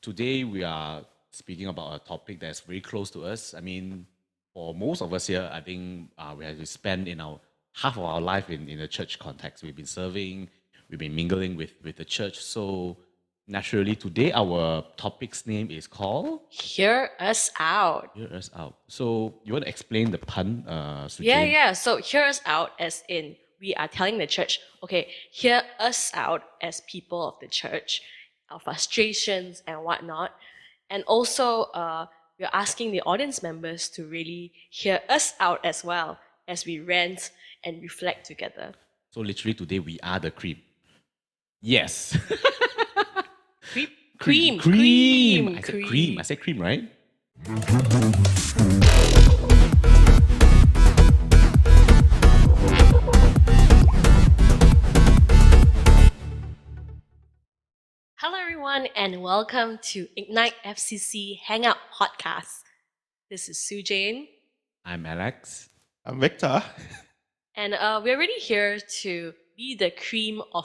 today we are speaking about a topic that's very close to us. I mean, for most of us here, I think we have to spend half of our life in the church context. We've been serving, we've been mingling with the church. So naturally, today our topic's name is called Hear us out. Hear Us Out. So you want to explain the pun, Yeah, Sujain? yeah. So hear us out as in we are telling the church, okay, hear us out as people of the church, our frustrations and whatnot. And also, we're asking the audience members to really hear us out as well as we rant and reflect together. So literally today we are the cream. Yes. Cream. I said cream. I said cream, right? Hello, everyone, and welcome to Ignite.fcc Hangout Podcast. This is Sujain, I'm Alex. I'm Victor. and we're really here to be the cream of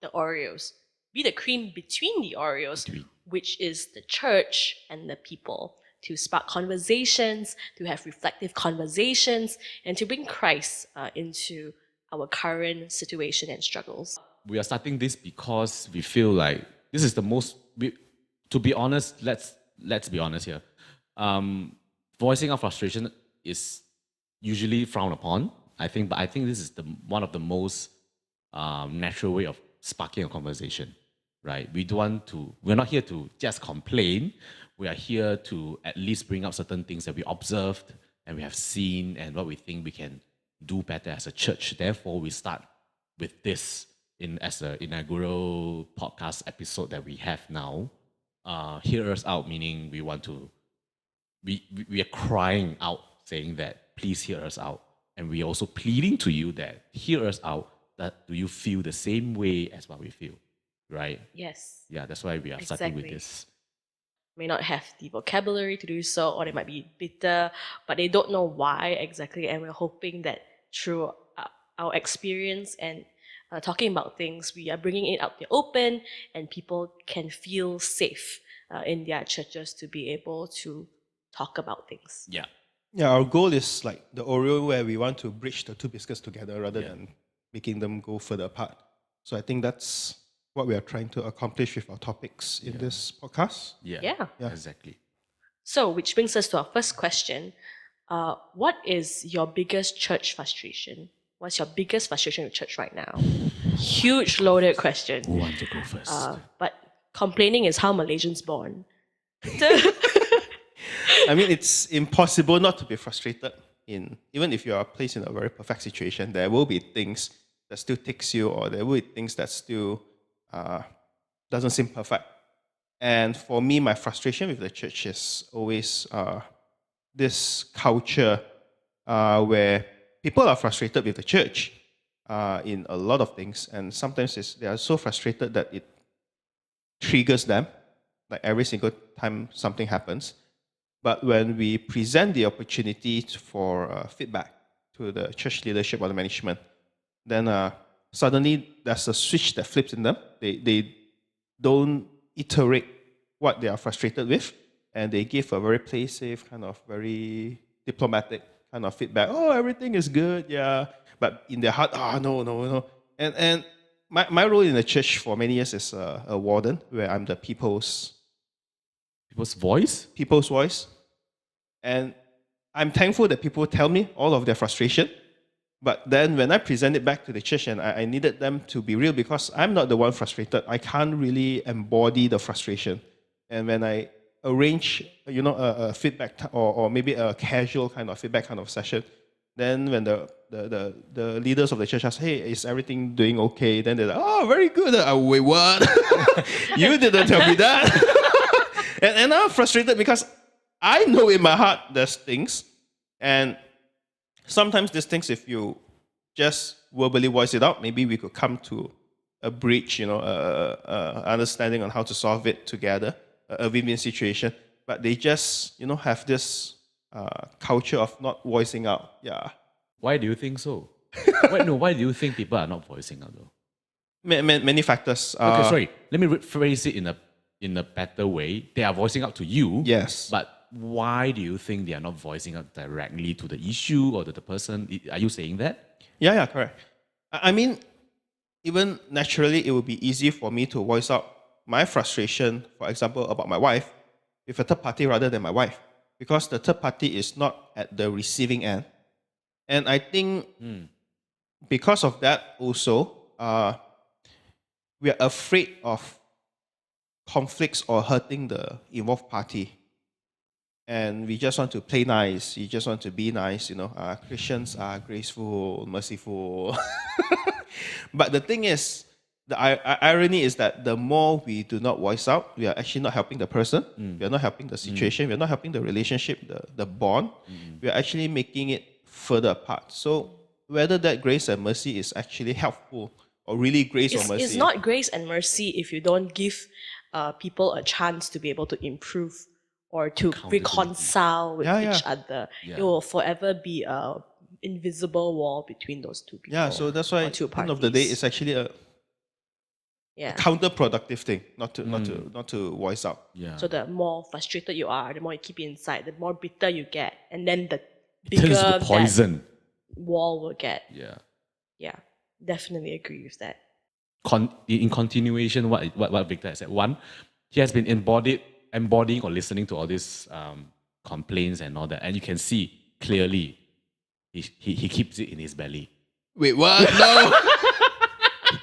the Oreos, be the cream between the Oreos, which is the church and the people, to spark conversations, to have reflective conversations, and to bring Christ into our current situation and struggles. We are starting this because we feel like this is the most. To be honest, let's be honest here. Voicing our frustration is usually frowned upon. I think this is one of the most natural way of sparking a conversation, right? We're not here to just complain. We are here to at least bring up certain things that we observed and we have seen and what we think we can do better as a church. Therefore, we start with this as an inaugural podcast episode that we have now. Hear us out, meaning we are crying out, saying that please hear us out. And we are also pleading to you that hear us out, that do you feel the same way as what we feel, right? Yes. Yeah, that's why we are starting with this. May not have the vocabulary to do so, or they might be bitter, but they don't know why exactly. And we're hoping that through our experience and talking about things, we are bringing it out the open, and people can feel safe in their churches to be able to talk about things. Yeah. Yeah, our goal is like the Oreo where we want to bridge the two biscuits together rather than making them go further apart. So I think that's what we are trying to accomplish with our topics in this podcast. Yeah. Exactly. So, which brings us to our first question. What is your biggest church frustration? What's your biggest frustration with church right now? Huge loaded question. Who wants to go first? But complaining is how Malaysians born. I mean, it's impossible not to be frustrated. Even if you are placed in a very perfect situation, there will be things that still ticks you, or there will be things that still doesn't seem perfect. And for me, my frustration with the church is always this culture where people are frustrated with the church in a lot of things, and sometimes they are so frustrated that it triggers them, like every single time something happens. But when we present the opportunity for feedback to the church leadership or the management, then suddenly there's a switch that flips in them. They don't iterate what they are frustrated with, and they give a very play-safe, kind of very diplomatic kind of feedback. Oh, everything is good, yeah. But in their heart, no. And my role in the church for many years is a warden, where I'm the people's voice. And I'm thankful that people tell me all of their frustration. But then when I present it back to the church, and I needed them to be real, because I'm not the one frustrated, I can't really embody the frustration. And when I arrange, a feedback or maybe a casual kind of feedback kind of session, then when the leaders of the church ask, hey, is everything doing okay? Then they're like, oh, very good. Wait, what? You didn't tell me that. and I'm frustrated because I know in my heart there's things, and sometimes these things, if you just verbally voice it out, maybe we could come to a bridge, understanding on how to solve it together, a win-win situation. But they just, have this culture of not voicing out. Yeah. Why do you think so? Why do you think people are not voicing out though? Many factors. Okay, sorry. Let me rephrase it in a in a better way. They are voicing out to you. Yes. But why do you think they are not voicing out directly to the issue or to the person? Are you saying that? Yeah, correct. I mean, even naturally, it would be easy for me to voice out my frustration, for example, about my wife, with a third party rather than my wife, because the third party is not at the receiving end. And I think because of that, also, we are afraid of conflicts or hurting the involved party. And we just want to play nice. You just want to be nice. Christians are graceful, merciful. But the thing is, the irony is that the more we do not voice out, we are actually not helping the person. We are not helping the situation. We are not helping the relationship, the bond. We are actually making it further apart. So whether that grace and mercy is actually helpful or really grace or mercy. It's not grace and mercy if you don't give people a chance to be able to improve or to reconcile with each other. Yeah. It will forever be a invisible wall between those two people. Yeah, so that's why at the end of the day, it's actually a counterproductive thing not to voice out. Yeah. So the more frustrated you are, the more you keep it inside, the more bitter you get, and then the Turns bigger to poison. that wall will get. Yeah. Yeah, definitely agree with that. In continuation, what Victor has said. One, he has been embodying or listening to all these complaints and all that, and you can see clearly he keeps it in his belly. Wait, what? No.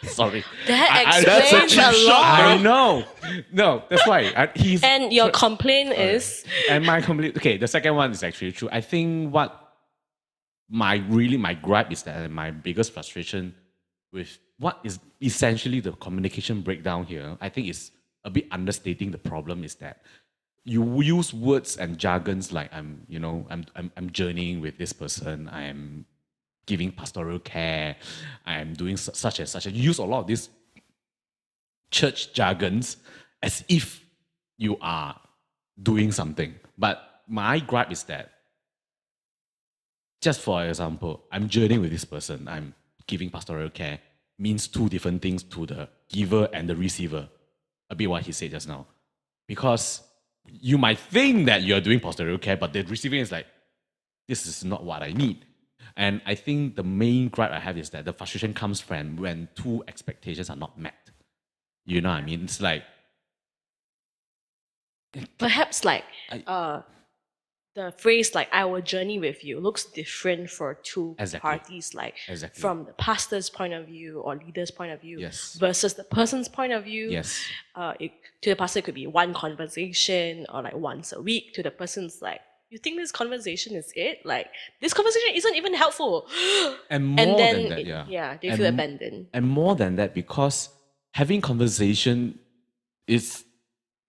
Sorry. That explains a lot. I know. No, that's why. He's And your complaint is? And my complaint. Okay, the second one is actually true. I think what my gripe is that my biggest frustration with what is essentially the communication breakdown here, I think is a bit understating the problem is that you use words and jargons like I'm journeying with this person, I am giving pastoral care, I am doing such and such. You use a lot of these church jargons as if you are doing something. But my gripe is that, just for example, I'm journeying with this person, I'm giving pastoral care, means two different things to the giver and the receiver. A bit what he said just now. Because you might think that you're doing pastoral care, but the receiving is like, this is not what I need. And I think the main gripe I have is that the frustration comes from when two expectations are not met. You know what I mean? It's like... Perhaps like the phrase like "I will journey with you" looks different for two parties, like from the pastor's point of view or leader's point of view versus the person's point of view. Yes. To the pastor, it could be one conversation or like once a week. To the person's like, you think this conversation is it? Like, this conversation isn't even helpful. And more than that, they feel abandoned. And more than that, because having conversation is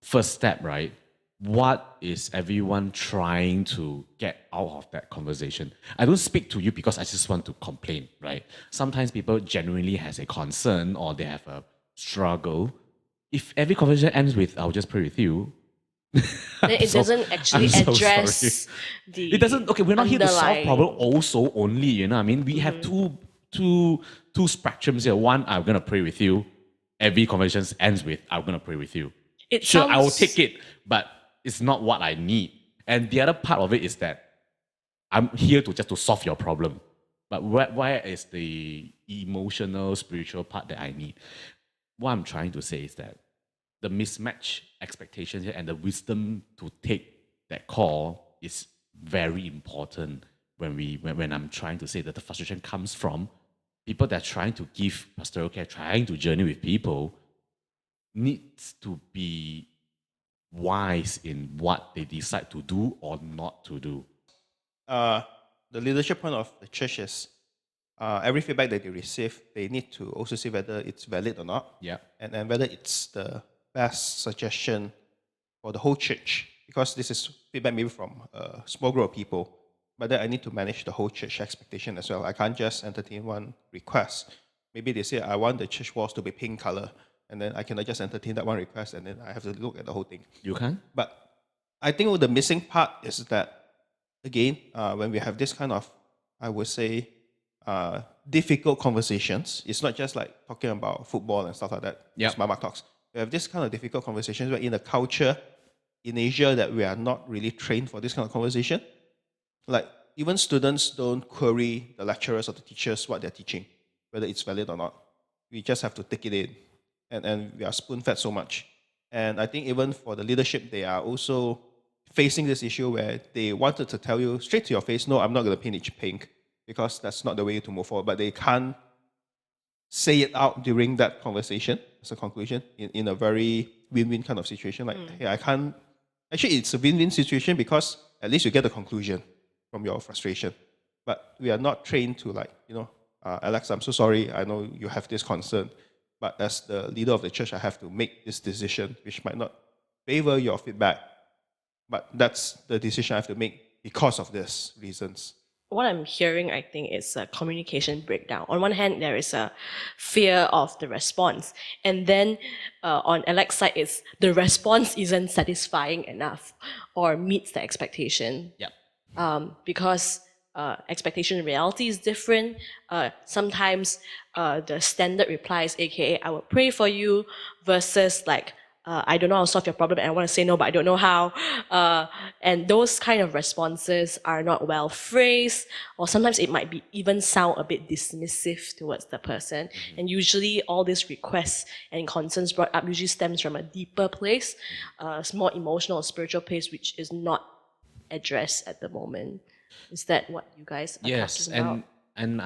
first step, right? What is everyone trying to get out of that conversation? I don't speak to you because I just want to complain, right? Sometimes people genuinely has a concern or they have a struggle. If every conversation ends with "I'll just pray with you," then it doesn't actually address the... It doesn't... Okay, we're not here to solve problem also only, you know what I mean? We have two spectrums here. One, I'm going to pray with you. Every conversation ends with "I'm going to pray with you." I will take it, but it's not what I need. And the other part of it is that I'm here to solve your problem. But where is the emotional, spiritual part that I need? What I'm trying to say is that the mismatch expectations here and the wisdom to take that call is very important when I'm trying to say that the frustration comes from people that are trying to give pastoral care, trying to journey with people, needs to be wise in what they decide to do or not to do. The leadership point of the church is every feedback that they receive, they need to also see whether it's valid or not. Yeah. And whether it's the best suggestion for the whole church. Because this is feedback maybe from a small group of people, but then I need to manage the whole church expectation as well. I can't just entertain one request. Maybe they say, I want the church walls to be pink color. And then I cannot just entertain that one request and then I have to look at the whole thing. You can? But I think the missing part is that, again, when we have this kind of, I would say, difficult conversations, it's not just like talking about football and stuff like that. Yep. It's Mama Talks. we have this kind of difficult conversations where in a culture in Asia that we are not really trained for this kind of conversation. Like even students don't query the lecturers or the teachers what they're teaching, whether it's valid or not. We just have to take it in. And we are spoon-fed so much. And I think even for the leadership, they are also facing this issue where they wanted to tell you straight to your face, no, I'm not going to paint it pink because that's not the way to move forward. But they can't say it out during that conversation as a conclusion in a very win-win kind of situation. Like, hey, I can't. Actually, it's a win-win situation because at least you get the conclusion from your frustration. But we are not trained to Alex, I'm so sorry. I know you have this concern, but as the leader of the church, I have to make this decision, which might not favor your feedback. But that's the decision I have to make because of these reasons. What I'm hearing, I think, is a communication breakdown. On one hand, there is a fear of the response. And then on Alex's side, it's the response isn't satisfying enough or meets the expectation. Yep. Because expectation and reality is different. Sometimes the standard replies, aka I will pray for you, versus like I don't know how to solve your problem and I want to say no, but I don't know how. And those kind of responses are not well phrased, or sometimes it might be even sound a bit dismissive towards the person. And usually all these requests and concerns brought up usually stems from a deeper place, more emotional or spiritual place, which is not addressed at the moment. Is that what you guys are Yes, talking about? and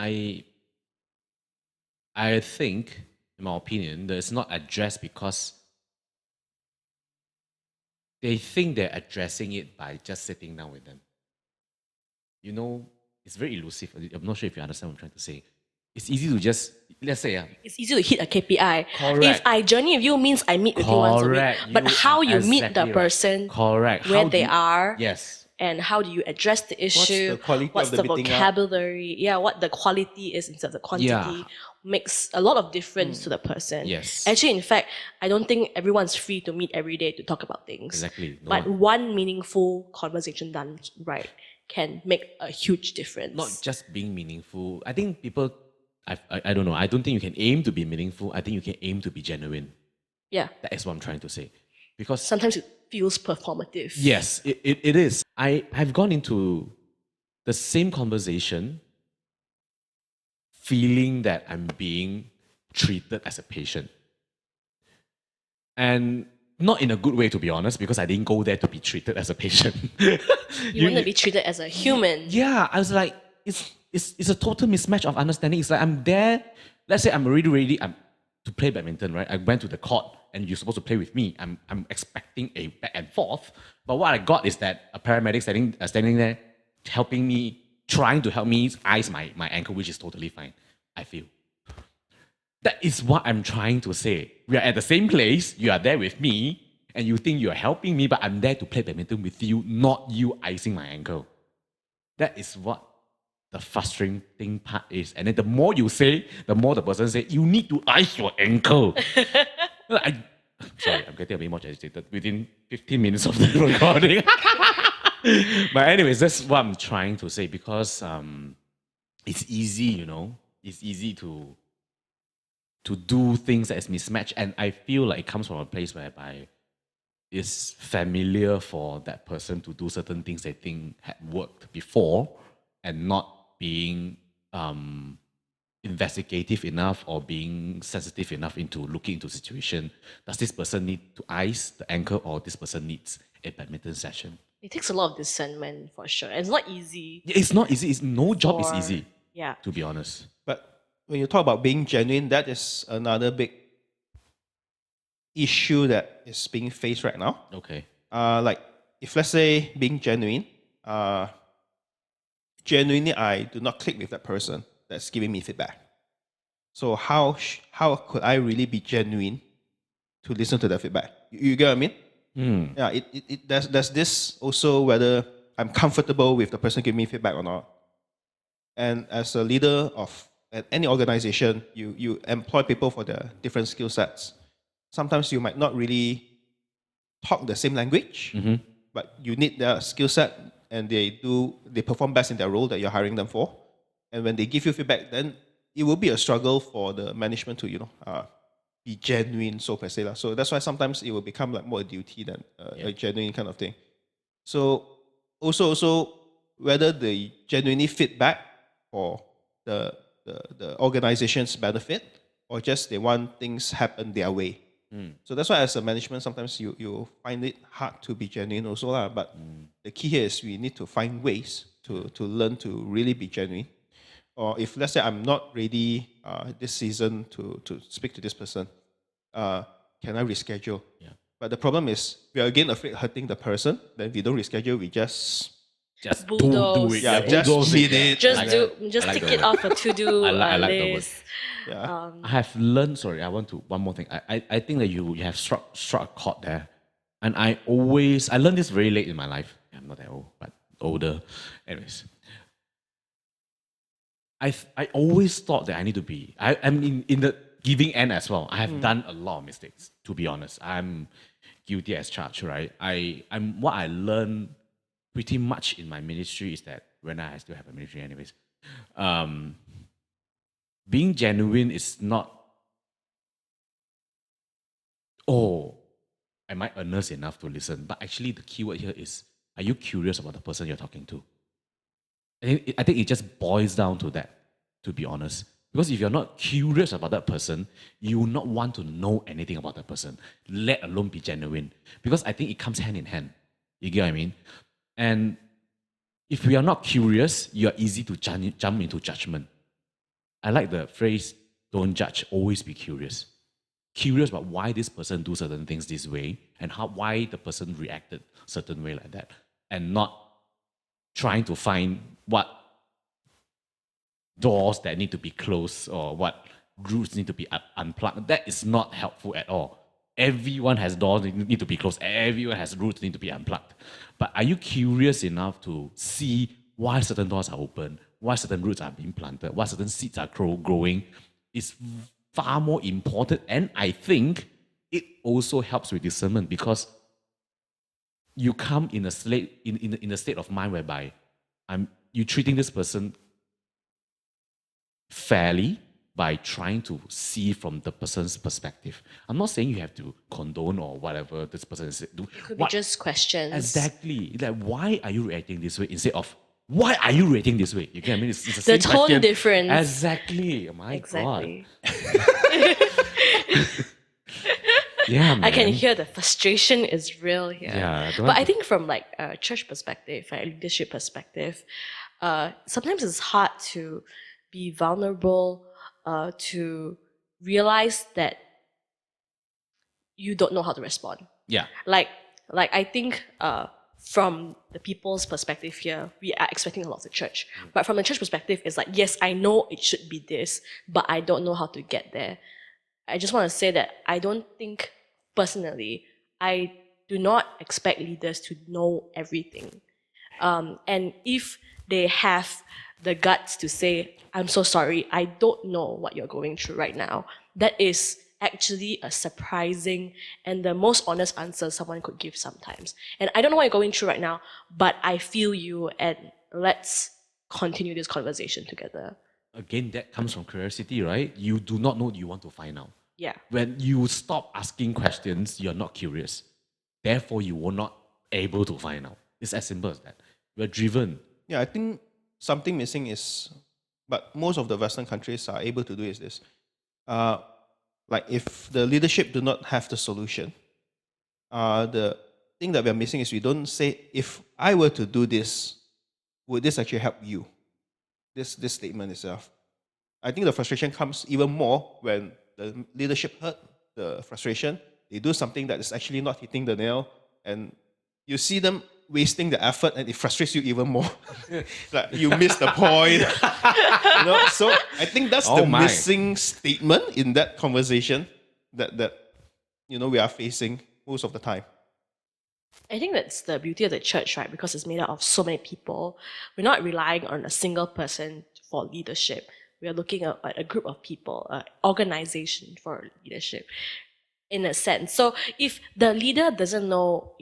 I think, in my opinion, that it's not addressed because they think they're addressing it by just sitting down with them. You know, it's very elusive. I'm not sure if you understand what I'm trying to say. It's easy to just, let's say, It's easy to hit a KPI. Correct. If I journey with you means I meet with you once a week. Correct. But You how are you meet the exactly right. person, correct, where How they do you- are, Yes. and how do you address the issue? the quality What's of the the meeting up? vocabulary? Yeah, what the quality is instead of the quantity Yeah. makes a lot of difference to the person. Yes. Actually, in fact, I don't think everyone's free to meet every day to talk about things. Exactly. No But one- one meaningful conversation done right can make a huge difference. Not just being meaningful. I think people, I don't know. I don't think you can aim to be meaningful. I think you can aim to be genuine. Yeah. That is what I'm trying to say. Because Sometimes it feels performative. yes, it is. I've gone into the same conversation feeling that I'm being treated as a patient. And not in a good way, to be honest, because I didn't go there to be treated as a patient. You want to be treated as a human. Yeah, I was like, it's a total mismatch of understanding. It's like I'm there, let's say I'm already ready to play badminton, right? I went to the court and you're supposed to play with me. I'm expecting a back and forth. But what I got is that a paramedic standing there helping me, trying to help me ice my ankle, which is totally fine, I feel. That is what I'm trying to say. We are at the same place, you are there with me, and you think you're helping me, but I'm there to play badminton with you, not you icing my ankle. That is what the frustrating part is. And then the more you say, the more the person say, you need to ice your ankle. Sorry, I'm getting a bit more agitated within 15 minutes of the recording. But anyways, that's what I'm trying to say, because it's easy, it's easy to do things that is mismatched. And I feel like it comes from a place whereby it's familiar for that person to do certain things they think had worked before and not being investigative enough or being sensitive enough into looking into situation. Does this person need to ice the ankle, or this person needs a badminton session? It takes a lot of discernment for sure. And it's not easy. Yeah, it's not easy. No job is for- easy, Yeah. to be honest. But when you talk about being genuine, that is another big issue that is being faced right now. Okay. Like, if let's say being genuine, genuinely I do not click with that person that's giving me feedback. So how could I really be genuine to listen to that feedback? You get what I mean? Yeah. There's this also whether I'm comfortable with the person giving me feedback or not. And as a leader of any organization, you employ people for their different skill sets. Sometimes you might not really talk the same language, but you need their skill set, and they perform best in their role that you're hiring them for. And when they give you feedback, then it will be a struggle for the management to be be genuine, so per se. Lah. So that's why sometimes it will become like more a duty than a genuine kind of thing. So also whether they genuinely fit back for the organization's benefit or just they want things happen their way. So that's why as a management, sometimes you find it hard to be genuine also. Lah. But the key here is we need to find ways to learn to really be genuine. Or if let's say I'm not ready this season to speak to this person, can I reschedule? Yeah. But the problem is we are again afraid of hurting the person. Then we don't reschedule, we just do Bulldoze. it. Yeah, just bulldoze hit it. Just Like do, that. just I like tick the it word. off a to-do I like the word. list. Yeah. I have learned. Sorry, I want to one more thing. I think that you have struck a chord there, and I learned this very late in my life. I'm not that old, but older. Anyways, I always thought that I need to be. I'm in the giving end as well. I have done a lot of mistakes. To be honest, I'm guilty as charged. Right. I'm what I learned pretty much in my ministry is that when I still have a ministry, anyways. Being genuine is not, oh, am I earnest enough to listen? But actually, the keyword here is, are you curious about the person you're talking to? I think it just boils down to that, to be honest. Because if you're not curious about that person, you will not want to know anything about that person, let alone be genuine. Because I think it comes hand in hand. You get what I mean? And if we are not curious, you are easy to jump into judgment. I like the phrase, don't judge, always be curious. Curious about why this person do certain things this way and why the person reacted certain way like that, and not trying to find what doors that need to be closed or what routes need to be unplugged. That is not helpful at all. Everyone has doors that need to be closed. Everyone has routes that need to be unplugged. But are you curious enough to see why certain doors are open, why certain roots are being planted, why certain seeds are growing? It's far more important. And I think it also helps with discernment, because you come in a state of mind whereby you treating this person fairly by trying to see from the person's perspective. I'm not saying you have to condone or whatever this person is doing. It could be just questions. Exactly. Like, why are you reacting this way instead of why are you reacting this way? You get what I mean? It's the The same tone question. difference. Exactly. Oh my Exactly. God. Yeah, man. I can hear the frustration is real here. Yeah, I don't but want I to- think from like a church perspective, a leadership perspective, sometimes it's hard to be vulnerable, to realize that you don't know how to respond. Yeah. Like I think from the people's perspective here, we are expecting a lot of the church. But from the church perspective, it's like, yes, I know it should be this, but I don't know how to get there. I just want to say that I don't think, personally, I do not expect leaders to know everything. And if they have the guts to say, I'm so sorry, I don't know what you're going through right now, that is actually a surprising and the most honest answer someone could give sometimes. And I don't know what you're going through right now, but I feel you, and let's continue this conversation together. Again, that comes from curiosity, right? You do not know, you want to find out. Yeah. When you stop asking questions, you're not curious. Therefore, you were not able to find out. It's as simple as that. We're driven. Yeah, I think something missing is, but most of the Western countries are able to do is this. Like if the leadership do not have the solution, the thing that we're missing is we don't say, if I were to do this, would this actually help you? This statement itself. I think the frustration comes even more when the leadership hurt the frustration. They do something that is actually not hitting the nail, and you see them wasting the effort, and it frustrates you even more. Like you miss the point. So I think that's the my. missing statement in that conversation that we are facing most of the time. I think that's the beauty of the church, right? Because it's made up of so many people. We're not relying on a single person for leadership. We are looking at a group of people, an organization for leadership, in a sense. So if the leader doesn't know,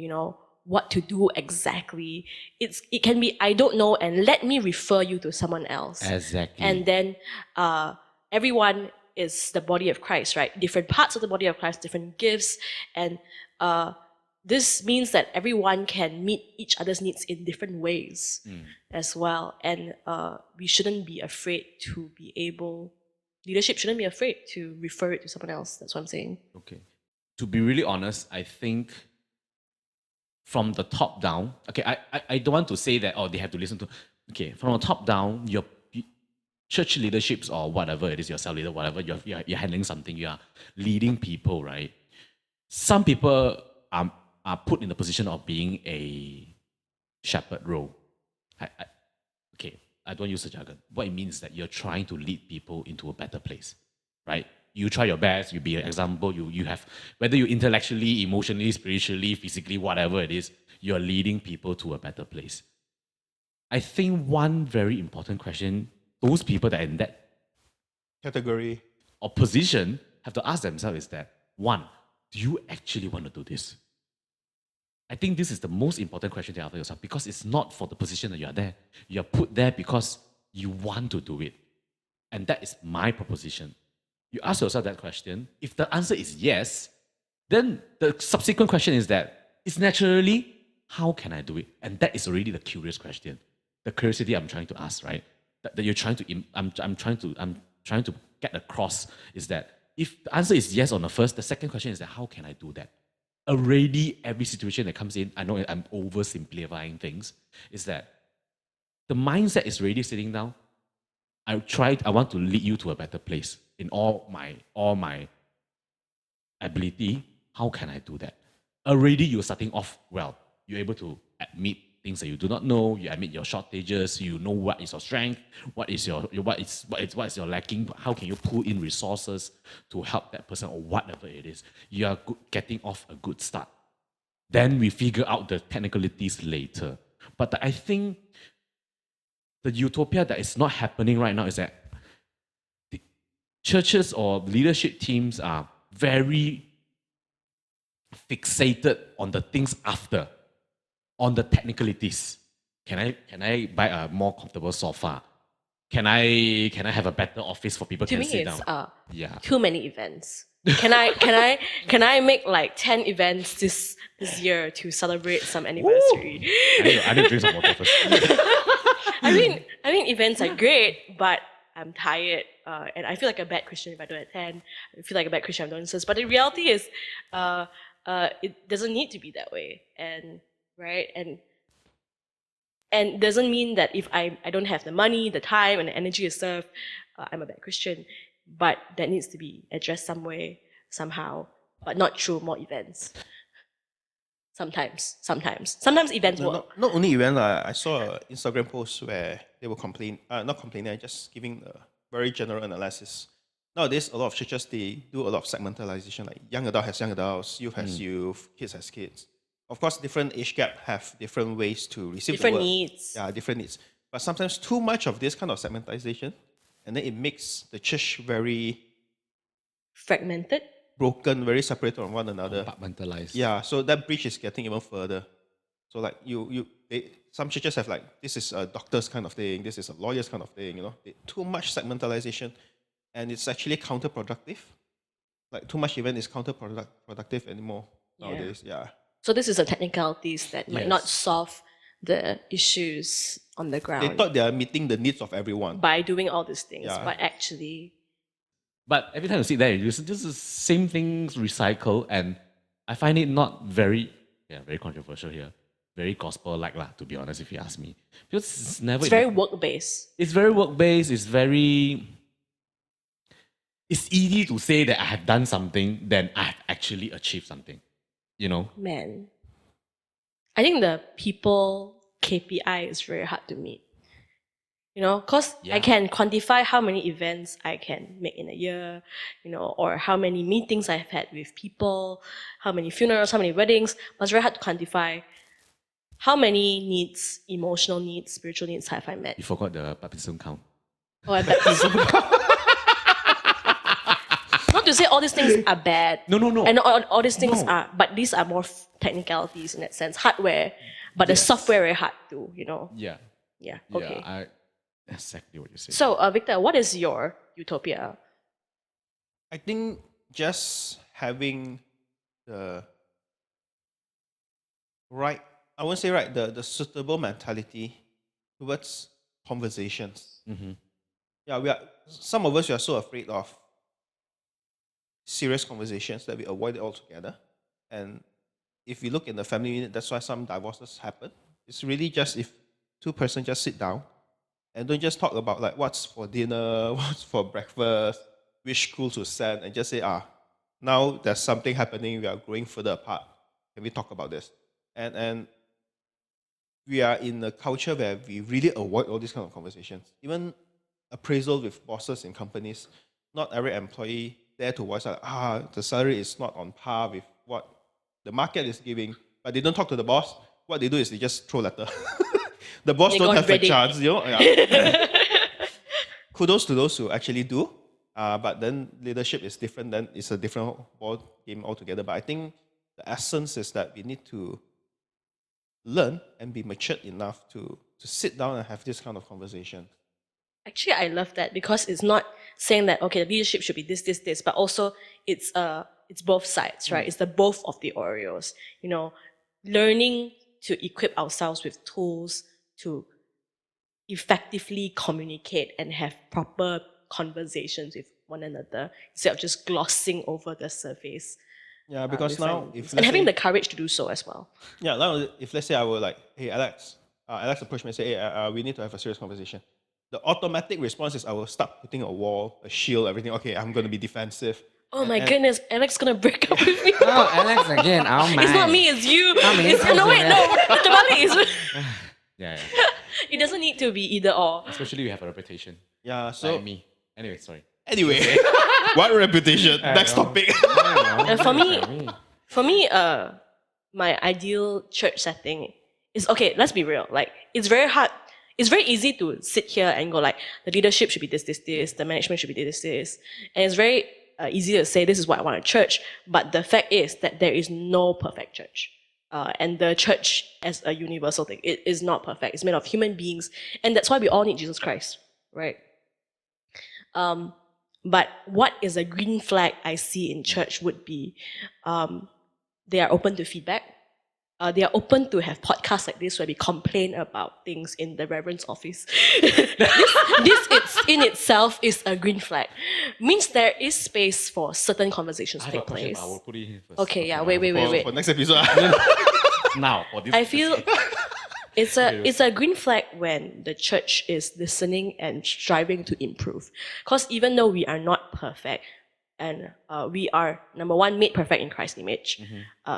what to do exactly, it can be, I don't know, and let me refer you to someone else. Exactly. And then everyone is the body of Christ, right? Different parts of the body of Christ, different gifts, and this means that everyone can meet each other's needs in different ways as well. And we shouldn't be afraid to be able, leadership shouldn't be afraid to refer it to someone else. That's what I'm saying. Okay. To be really honest, I think from the top down, okay, I don't want to say that, oh, they have to listen to, okay, from the top down, your church leaderships or whatever it is, your cell leader, whatever, you're handling something, you are leading people, right? Some people are put in the position of being a shepherd role. Okay, I don't use the jargon. What it means is that you're trying to lead people into a better place, right? You try your best, you be an example, you have, whether you intellectually, emotionally, spiritually, physically, whatever it is, you're leading people to a better place. I think one very important question, those people that are in that Category. or position have to ask themselves is that, one, do you actually want to do this? I think this is the most important question to ask yourself, because it's not for the position that you are there. You're put there because you want to do it. And that is my proposition. You ask yourself that question. If the answer is yes, then the subsequent question is that, it's naturally, how can I do it? And that is already the curious question. The curiosity I'm trying to ask, right? That you're trying to, I'm trying to get across is that if the answer is yes on the first, the second question is that, how can I do that? Already every situation that comes in, I know I'm oversimplifying things, is that the mindset is already sitting down. I want to lead you to a better place in all my ability. How can I do that? Already you're starting off well. You're able to admit things that you do not know. You admit your shortages. You know what is your strength. What is your lacking. How can you pull in resources to help that person or whatever it is? You are getting off a good start. Then we figure out the technicalities later. But I think the utopia that is not happening right now is that the churches or leadership teams are very fixated on the things after, on the technicalities. Can I buy a more comfortable sofa? Can I have a better office for people To can me, sit it's down? Yeah. too many events. Can I make like 10 events this year to celebrate some anniversary? I need to drink some water first. I mean events are great, but I'm tired, and I feel like a bad Christian if I don't attend. I feel like a bad Christian if I don't insist. But the reality is, it doesn't need to be that way, and right, and doesn't mean that if I don't have the money, the time, and the energy to serve, I'm a bad Christian. But that needs to be addressed some way, somehow, but not through more events. Sometimes events No, work. not only event. I saw an Instagram post where they were not complaining, just giving a very general analysis. Nowadays, a lot of churches, they do a lot of segmentalization, like young adult has young adults, youth has youth, kids has kids. Of course, different age gap have different ways to receive Different the word. needs. Yeah, different needs. But sometimes too much of this kind of segmentization, and then it makes the church very Fragmented. broken, very separated from one another. Compartmentalized. Yeah, so that bridge is getting even further. So like some churches have like, this is a doctor's kind of thing, this is a lawyer's kind of thing, too much segmentalization, and it's actually counterproductive. Like too much event is counterproductive anymore nowadays. Yeah. So this is the technicalities that might not Yes. solve the issues on the They ground thought they are meeting the needs of everyone. by doing all these things, Yeah. but actually, But every time you sit there, you listen, this is same things recycle, and I find it not very controversial here. Very gospel-like lah, to be honest, if you ask me. Because it's never... it's very work-based. It's very work-based, it's easy to say that I have done something than I have actually achieved something. Man, I think the people KPI is very hard to meet. Because I Yeah. can quantify how many events I can make in a year, or how many meetings I've had with people, how many funerals, how many weddings, but it's very hard to quantify how many needs, emotional needs, spiritual needs have I met. You forgot the baptism count. Oh, I bet. Not to say all these things are bad. No. And all these things No. are, but these are more technicalities in that sense, hardware. But the software very hard to, Yeah. Yeah, okay. Yeah, exactly what you said. So, Victor, what is your utopia? I think just having the right, I won't say right, the suitable mentality towards conversations. Mm-hmm. Yeah, some of us, we are so afraid of serious conversations that we avoid it altogether. And if we look in the family unit, that's why some divorces happen. It's really just if two persons just sit down and don't just talk about like what's for dinner, what's for breakfast, which school to send, and just say, now there's something happening, we are growing further apart. Can we talk about this? And we are in a culture where we really avoid all these kind of conversations. Even appraisal with bosses in companies, not every employee dare to voice out, the salary is not on par with what the market is giving, but they don't talk to the boss. What they do is they just throw letter. The boss They don't go on have a Reddit. chance, Yeah. Kudos to those who actually do, but then leadership is different. Then it's a different ball game altogether. But I think the essence is that we need to learn and be matured enough to sit down and have this kind of conversation. Actually, I love that because it's not saying that okay, the leadership should be this, but also it's both sides, right? It's the both of the Oreos. You know, learning to equip ourselves with tools to effectively communicate and have proper conversations with one another instead of just glossing over the surface. Yeah, because with now friends. if And let's having say, the courage to do so as well. now if let's say I were like, hey Alex, Alex approached me and say, hey, we need to have a serious conversation. The automatic response is I will start putting a wall, a shield, everything. Okay, I'm going to be defensive. Oh my And goodness, Alex gonna break up with me. Oh, Alex again. Oh my. It's not me, it's you. Kami, It's no wait, no. Terbalik is Yeah, yeah. it doesn't need to be either or. Especially we have a reputation. yeah, so Like me. Anyway, sorry. anyway, what reputation? Next topic. For me, my ideal church setting is okay. Let's be real. Like it's very hard. It's very easy to sit here and go like the leadership should be this, the management should be this, and it's very easy to say this is what I want a church. But the fact is that there is no perfect church. And the church as a universal thing, it is not perfect. It's made of human beings, and that's why we all need Jesus Christ, right? But what is a green flag I see in church would be they are open to feedback. They are open to have podcasts like this where we complain about things in the Reverend's office. this in itself is a green flag. Means there is space for certain conversations I to have a take question, place. but I will put it in first. Okay, yeah, I wait. will- For next episode. Now, for this. I feel it's a green flag when the church is listening and striving to improve. Because even though we are not perfect, and we are number one made perfect in Christ's image,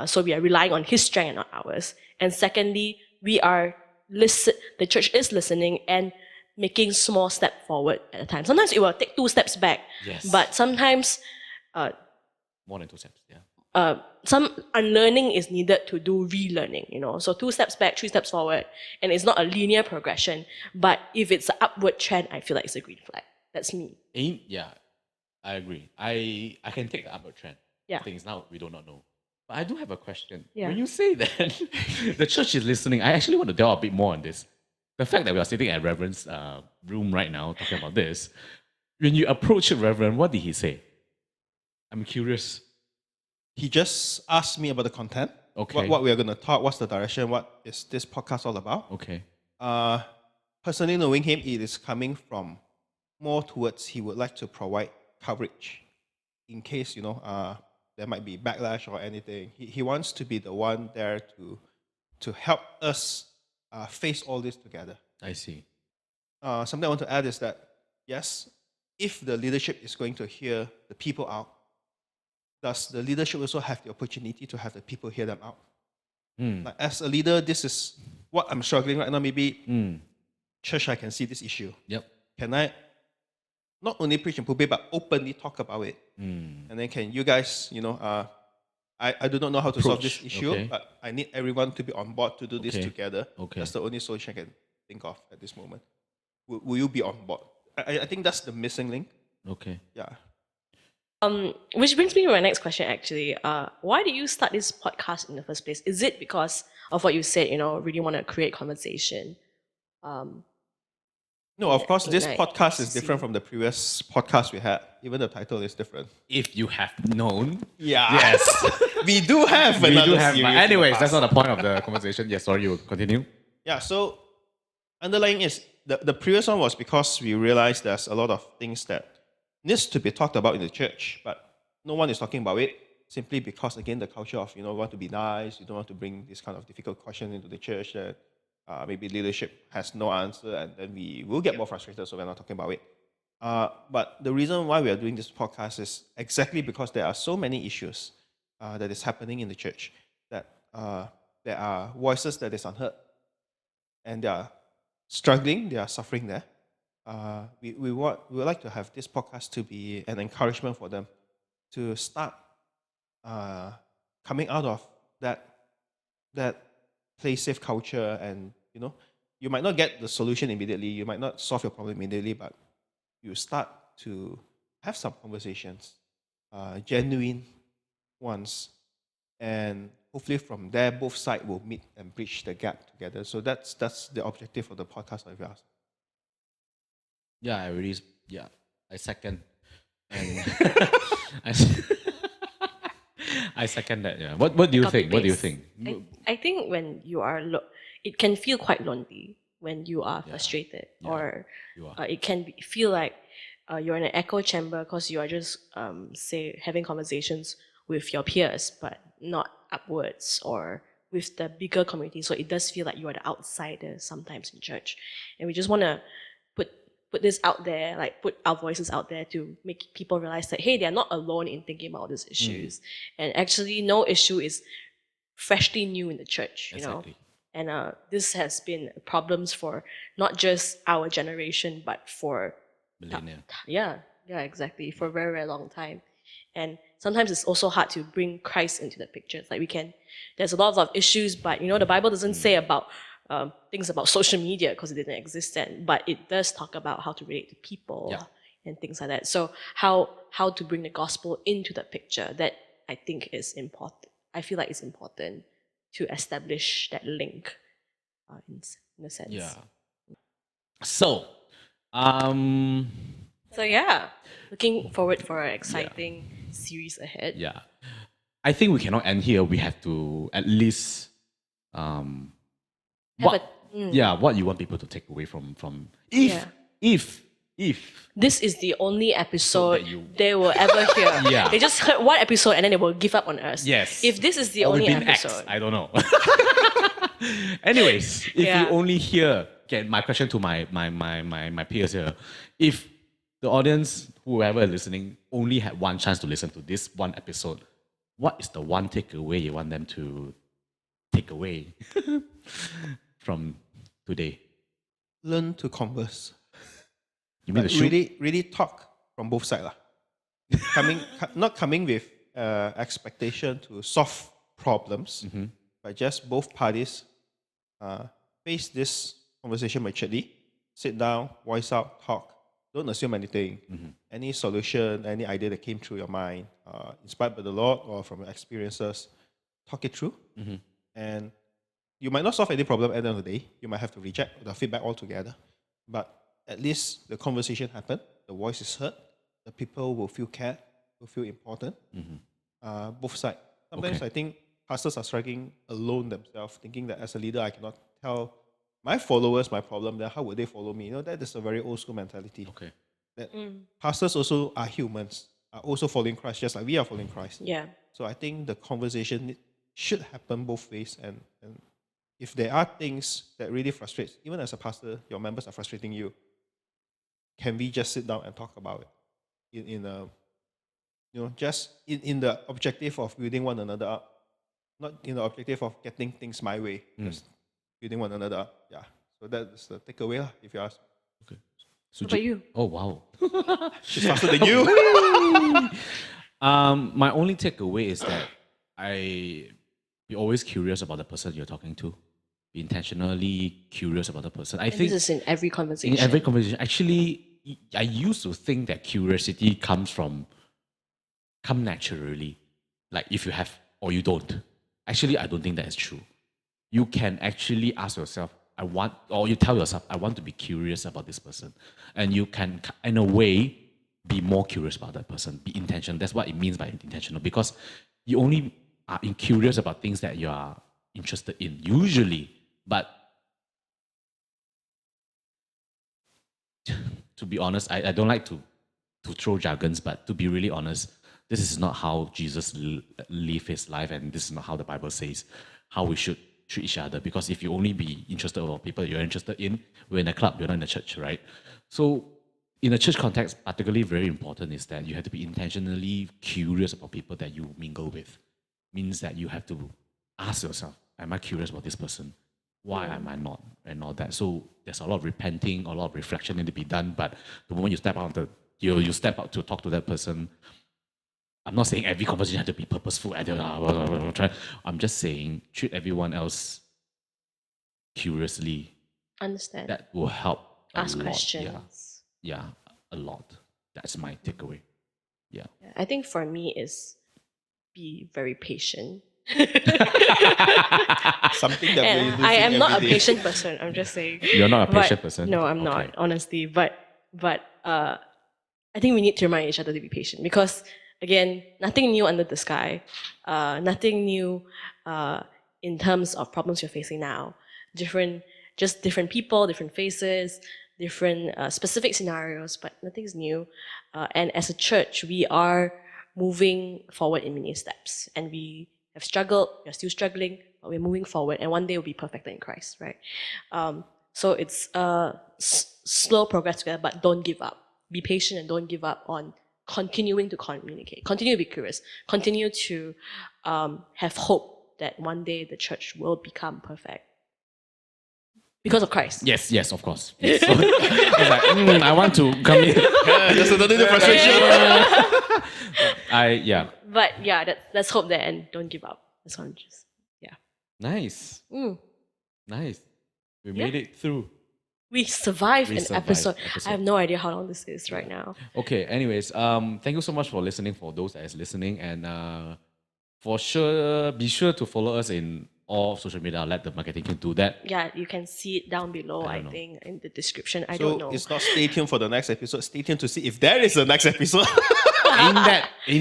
so we are relying on His strength and not ours. And secondly, the church is listening and making small step forward at a time. Sometimes it will take 2 steps back, Yes. but sometimes More than 2 steps, yeah. some unlearning is needed to do relearning, So 2 steps back, 3 steps forward, and it's not a linear progression. But if it's an upward trend, I feel like it's a green flag. That's me. Yeah, I agree. I can take the upward trend. Yeah. Things now we do not know. But I do have a question. Yeah. When you say that the church is listening, I actually want to delve a bit more on this. The fact that we are sitting at Reverend's room right now talking about this, when you approach Reverend, what did he say? I'm curious. He just asked me about the content. Okay. What we are going to talk, what's the direction, what is this podcast all about. Okay. Personally knowing him, it is coming from more towards he would like to provide coverage in case, there might be backlash or anything. He wants to be the one there to help us face all this together. I see. Something I want to add is that, yes, if the leadership is going to hear the people out, does the leadership also have the opportunity to have the people hear them out? Like as a leader, this is what I'm struggling right now. Maybe church, I can see this issue. Yep. Can I not only preach in pulpit, but openly talk about it? And then can you guys, I do not know how to solve this Approach, issue, okay. but I need everyone to be on board to do this Okay. together. Okay. That's the only solution I can think of at this moment. Will you be on board? I think that's the missing link. Okay. Yeah. Which brings me to my next question, actually. Why did you start this podcast in the first place? Is it because of what you said, really want to create conversation? No, of course, this Ignite podcast is FCC. different from the previous podcast we had. Even the title is different. If you have known. Yeah. Yes. We do have We another do have. series But in the anyways, that's past. not the point of the conversation. Yes, sorry, you continue. Yeah, so underlying is the previous one was because we realized there's a lot of things that needs to be talked about in the church, but no one is talking about it simply because, again, the culture of, want to be nice, you don't want to bring this kind of difficult question into the church that maybe leadership has no answer, and then we will get more frustrated, so we're not talking about it. But the reason why we are doing this podcast is exactly because there are so many issues that is happening in the church that there are voices that is unheard, and they are struggling, they are suffering there. We would like to have this podcast to be an encouragement for them to start coming out of that play safe culture, and you might not get the solution immediately, you might not solve your problem immediately, but you start to have some conversations, genuine ones, and hopefully from there both sides will meet and bridge the gap together. So that's the objective of the podcast, if you ask. Yeah, I second. And I, I second that. Yeah. What do you Copy think? What do you paste. think? I think when you are, it can feel quite lonely when you are frustrated, Yeah. or You are. it can feel like you're in an echo chamber because you are just, say, having conversations with your peers, but not upwards or with the bigger community. So it does feel like you are the outsider sometimes in church, and we just want to put this out there, like put our voices out there to make people realize that, hey, they're not alone in thinking about these issues, and actually no issue is freshly new in the church, Exactly. and this has been problems for not just our generation but for Millennial. yeah, exactly, for a very, very long time. And sometimes it's also hard to bring Christ into the picture. It's like there's a lot of issues, but the Bible doesn't say about things about social media because it didn't exist then, but it does talk about how to relate to people Yeah. and things like that. So how to bring the gospel into the picture, that I think is important. I feel like it's important to establish that link in a sense. Yeah. So, um, So yeah, looking forward for an exciting series ahead. yeah, I think we cannot end here. We have to at least Have what what you want people to take away from Yeah. if This is the only episode that you- they will ever hear. Yeah. They just heard one episode and then they will give up on us. yes, If this is the or only we've been episode. axed, I don't know. Anyways, if Yeah. you only hear, my question to my peers here, if the audience, whoever is listening, only had one chance to listen to this one episode, what is the one takeaway you want them to take away from today? Learn to converse. You mean the Like, shoot? really talk from both sides. Not coming with expectation to solve problems, but just both parties face this conversation maturely, sit down, voice out, talk. Don't assume anything. Any solution, any idea that came through your mind, inspired by the Lord or from your experiences, talk it through. And you might not solve any problem at the end of the day. You might have to reject the feedback altogether. But at least the conversation happened, the voice is heard, the people will feel cared, will feel important. Both sides. Sometimes Okay. I think pastors are struggling alone themselves, thinking that as a leader, I cannot tell my followers my problem, then how would they follow me? That is a very old school mentality. Okay. That pastors also are humans, are also following Christ, just like we are following Christ. Yeah. So I think the conversation should happen both ways. And if there are things that really frustrate, even as a pastor, your members are frustrating you, can we just sit down and talk about it in a, just in the objective of building one another up, not in the objective of getting things my way, just building one another up. Yeah. So that's the takeaway, lah, if you ask. What about you? Oh wow. She's faster than you. My only takeaway is that be always curious about the person you're talking to. Be intentionally curious about the person. I And think this is in every conversation. in every conversation, actually, I used to think that curiosity come naturally. Like if you have or you don't. Actually, I don't think that is true. You can actually ask yourself, or you tell yourself, I want to be curious about this person. And you can, in a way, be more curious about that person, be intentional. That's what it means by intentional, because you only are curious about things that you are interested in, usually. But to be honest, I don't like to throw jargons, but to be really honest, this is not how Jesus lived his life, and this is not how the Bible says how we should treat each other. Because if you only be interested in people you're interested in, we're in a club, you're not in a church, right? So in a church context, particularly very important is that you have to be intentionally curious about people that you mingle with. Means that you have to ask yourself, am I curious about this person? Why am I not? And all that. So there's a lot of repenting, a lot of reflection need to be done. But the moment you step out you step out to talk to that person, I'm not saying every conversation has to be purposeful. I'm just saying treat everyone else curiously. Understand. That will help a Ask lot. questions. Yeah, a lot. That's my takeaway. Yeah. I think for me is be very patient. Something that we're And I am losing not a every day. patient person. I'm just saying. You're not a But- patient person? No, I'm Okay. not, honestly. But I think we need to remind each other to be patient, because again, nothing new under the sky. Nothing new in terms of problems you're facing now. Just different people, different faces, different specific scenarios, but nothing's new. And as a church, we are moving forward in many steps, and we have struggled. We're still struggling, but we're moving forward, and one day we'll be perfected in Christ, right? So it's slow progress together, but don't give up. Be patient and don't give up on continuing to communicate. Continue to be curious. Continue to have hope that one day the church will become perfect because of Christ. Yes, of course. Yes. So, I was like, I want to come in. Just a little frustration. But yeah, let's hope that and don't give up. That's what I'm just, yeah. Nice. Mm. Nice. We Yeah. made it through. We survived We an survived episode. episode. I have no idea how long this is right now. Okay, anyways, thank you so much for listening, for those that is listening. And for sure, be sure to follow us in all social media. I'll let the marketing team do that. Yeah, you can see it down below, I I don't know. think, in the description. I So don't know. it's not stay tuned for the next episode. Stay tuned to see if there is a next episode. Ain't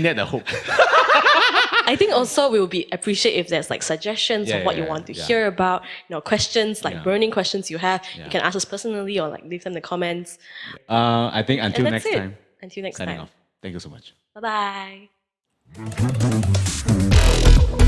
that the hope? I think also we will be appreciate if there's like suggestions of what you want to hear about, questions, like Yeah. burning questions you have. Yeah. You can ask us personally or like leave them in the comments. I think until And that's next it. time. Until next Signing time. off. Thank you so much. Bye bye.